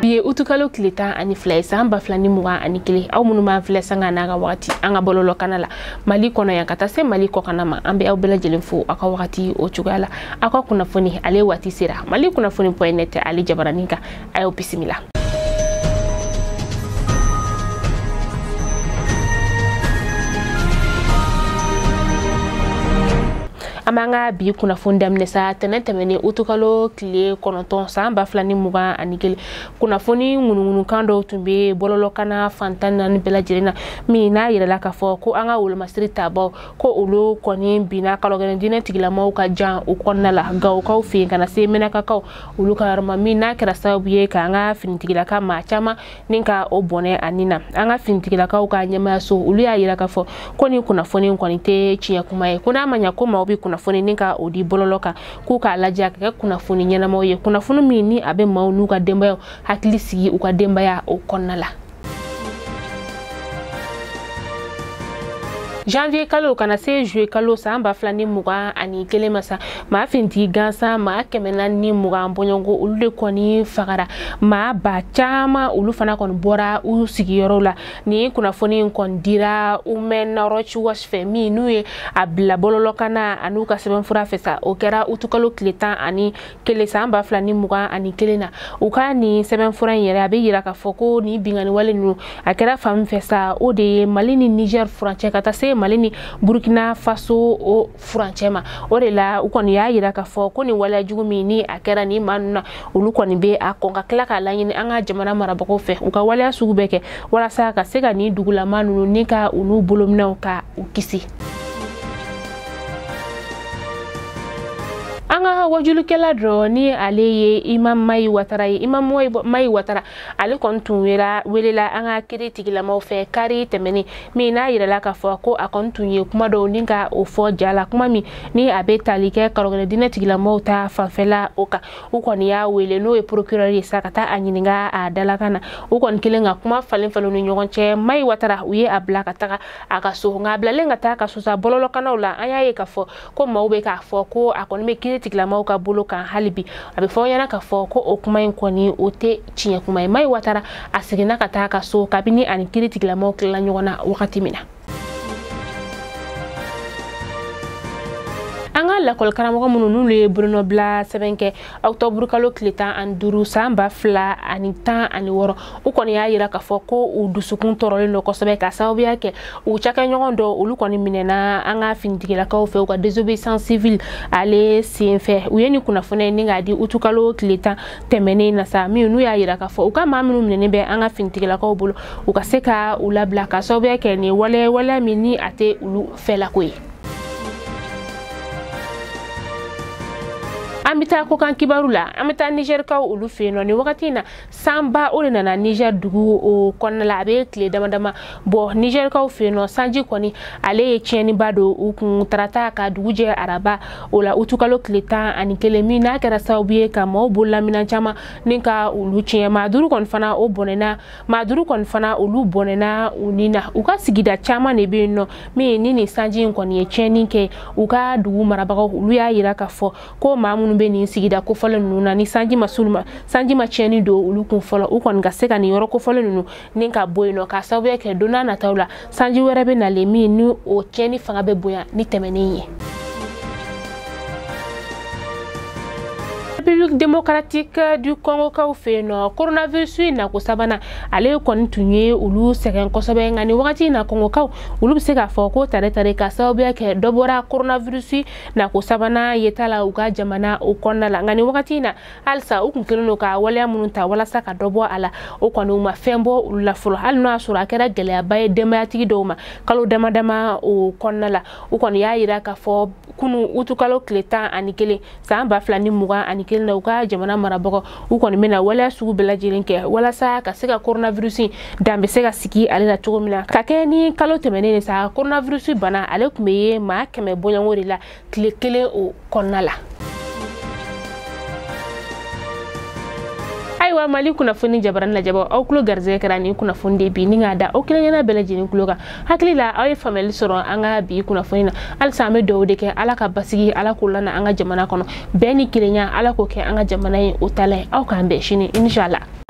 Bi utukalo kilita ani fila san ba fila ni mugan ani kelen aw minnu b'an filɛ sanga n'a ka wagati an ka bɔlɔlɔ kana la Mali kɔnɔ yan ka taa se Mali kɔkana ma an bɛ aw bɛɛ lajɛlen fo aw ka wagati o cogoya la aw ka kunnafoni ale waati sera Mali kunnafoni.net ale jabaranin kan a y'o bisimila. Amanga bi kunnafoni daminɛ sa tɛnɛ tɛmɛnen utukalo tile 9 san ba fila ni mugan ani kelen kunnafoni ŋunuŋunukan dɔw tun bɛ bɔlɔlɔkana fantan naani bɛɛ lajɛlen na min n'a yirala k'a fɔ ko an ka wolomasiri tabaw ko olu kɔni binna kalogɛrɛn diinɛ tigilamaw ka jan o kɔnɔna la Gawukaw fɛ yen ka na se Mɛnɛkakaw olu ka yɔrɔ ma min n'a kɛra sababu ye k'an ka finitigilaka maa caman ni ka o bɔnɛ ani na an ka finitigilakaw ka ɲɛmayaso olu y'a yira k'a fɔ ko ni kunnafoni kɔni tɛ tiɲɛ kuma ye ko n'a ma ɲɛ ko maaw bɛ kunnafoni ni ka o di bɔlɔlɔ kan k'u k'a lajɛ a ka kɛ kunnafoni ɲɛnamaw ye kunnafoni min ni a bɛ maaw n'u ka denbayaw hakili sigi u ka denbaya o kɔnɔna la. Janvier kalo kana se juillet kalo san ba fila ni mugan ani kelen masa maa finitigi gansan maa 420 bɔɲɔgɔnko olu de kɔni fagara maa ba caman olu fana kɔni bɔra u sigiyɔrɔw la ni kunnafoni kɔni dira Women Rights Watch fɛ min n'u ye a bila bɔlɔlɔkana an'u ka sɛbɛnfura fɛ sa o kɛra utukalo tile 10 ani kelen san ba fila ni mugan ani kelen na u ka ni sɛbɛnfura in yɛrɛ a bɛ yira k'a fɔ ko ni bingani wale ninnu a kɛra fan min fɛ sa o de ye Mali ni Niger furancɛ ka taa se Mali ni Burkina Faso o furancɛ ma o de la u kɔni y'a yira k'a fɔ ko ni waleya jugu min ni a kɛra ni maa ninnu na olu kɔni bɛ a kɔn ka tila k'a laɲini an ka jamana marabagaw fɛ u ka waleya sugu bɛɛ kɛ walasa ka se ka ni dugulama ninnu ni ka olu bolominɛw ka u kisi. Anga wajulikɛla dɔ ni ale ye Imam Mayi Watara ye Imam Mayi Watara ale kɔni tun welela an ka kiri tigilamaw fɛ kari tɛmɛnen min n'a yirala k'a fɔ ko a kɔni tun ye kuma dɔw ni ka o fɔ jala kuma min ni a bɛ tali kɛ kalogɛrɛ diinɛ tigilamaw ta fanfɛla o kan u kɔni y'a wele n'o ye procureur ye sa ka taa a ɲininka a dalakan na u kɔni kelen ka kuma falen ni ɲɔgɔn cɛ Mayi Watara u ye a bila ka taga a ka so nka a bilalen ka taa ka so sa bɔlɔlɔkanaw la an y'a ye k'a fɔ ko maaw bɛ k'a fɔ ko a kɔni bɛ kiri tigilamaw ka bolo kan hali bi a bɛ fɔ ɲɛna k'a fɔ ko o kuma in kɔni o tɛ tiɲɛ kuma ye Mayi Watara a seginna ka taa ka so kabini ani kiri tigilamaw tilala ɲɔgɔn na wagati min na. An ka lakɔli karamɔgɔ minnu n'olu ye bolonɔbila sɛbɛn kɛ octobre kalo tile 15 san ba fila ani 16 u kɔni y'a yira k'a fɔ ko u dusukun tɔɔrɔlen don kosɛbɛ ka sababuya kɛ u cakɛɲɔgɔn dɔ olu kɔni minɛna an ka finitigilakaw fɛ u ka désobéissance civile ale sen fɛ u ye ni kunnafoni ni k'a di utukalo tile 10 tɛmɛnen na sa min n'u y'a yira k'a fɔ u ka maa minnu minɛnen bɛ an ka finitigilakaw bolo u ka se ka u labila ka sababuya kɛ ni waleya min ni a tɛ olu fɛlako ye. An bɛ taa kokan kibaru la an bɛ taa Nigerkaw olu fɛ yen nɔ ni wagati in na sanba o de nana Niger dugu o kɔnɔna la a bɛ tile damadama bɔ Nigerkaw fɛ yen nɔ sanji kɔni ale ye tiɲɛniba don u kun tarata ka dugu jɛ araba o la utukalo tile 10 ani kelen min n'a kɛra sababu ye ka maaw bololaminɛ caman ni ka olu tiɲɛ maa duuru kɔni fana olu bɔnɛna u ni na u ka sigida caman de bɛ yen nɔ min ni nin sanji in kɔni ye tiɲɛni kɛ u ka dugu marabagaw olu y'a yira k'a fɔ ko maa minnu bɛ nin sigida kofɔlen ninnu na ni sanji ma tiɲɛni don olu kun fɔlɔ u kɔni ka se ka nin yɔrɔ kofɔlen ninnu ni ka bɔ yen nɔ ka sababuya kɛ don n'a nataw la sanji wɛrɛ bɛ nalen min ni o tiɲɛni fanga bɛ bonya ni tɛmɛnen ye. République démocratique du Congo kaw fɛ yen nɔ coronavirus nako sabanan ale kɔni tun ye olu sɛgɛn kosɛbɛ nka ni wagati in na Congokaw olu bɛ se k'a fɔ ko tare ka sababuya kɛ dɔ bɔra coronavirus nako sabanan yeta la u ka jamana o kɔnɔna la nka ni wagati in na halisa u kun kelen don ka waleya minnu ta walasa ka dɔ bɔ a la o kɔni u ma fɛn bɔ olu la fɔlɔ hali n'o y'a sɔrɔ a kɛra gɛlɛyaba ye denbayatigi dɔw ma kalo damadama o kɔnɔna la u kɔni y'a yira k'a fɔ kunu utukalo tile 10 ani kelen san ba fila ni mugan ani kelen na u ka jamana marabagaw u kɔni bɛna waleya sugu bɛɛ lajɛlen kɛ walasa ka se ka coronavirus dan bɛ se ka sigi ale la cogo min na ka kɛ ni kalo tɛmɛnen sa coronavirus bana ale tun bɛ ye maa 100 bɔɲɔgɔnko de la tile 1 o kɔnɔna la. Ayiwa Mali kunnafoni jabarani lajɛbagaw aw tulo garizɛgɛ kɛra ni kunnafoni de bi ni k'a da aw kelenkelenna bɛɛ lajɛlen tulo kan hakili la aw ye faamuyali sɔrɔ an ka bi kunnafoni na halisa an bɛ dugawu de kɛ Ala ka basigi Ala k'o lana an ka jamana kɔnɔ bɛɛ ni kelenya Ala k'o kɛ an ka jamana ye o talan ye aw k'an bɛn sini inshallah.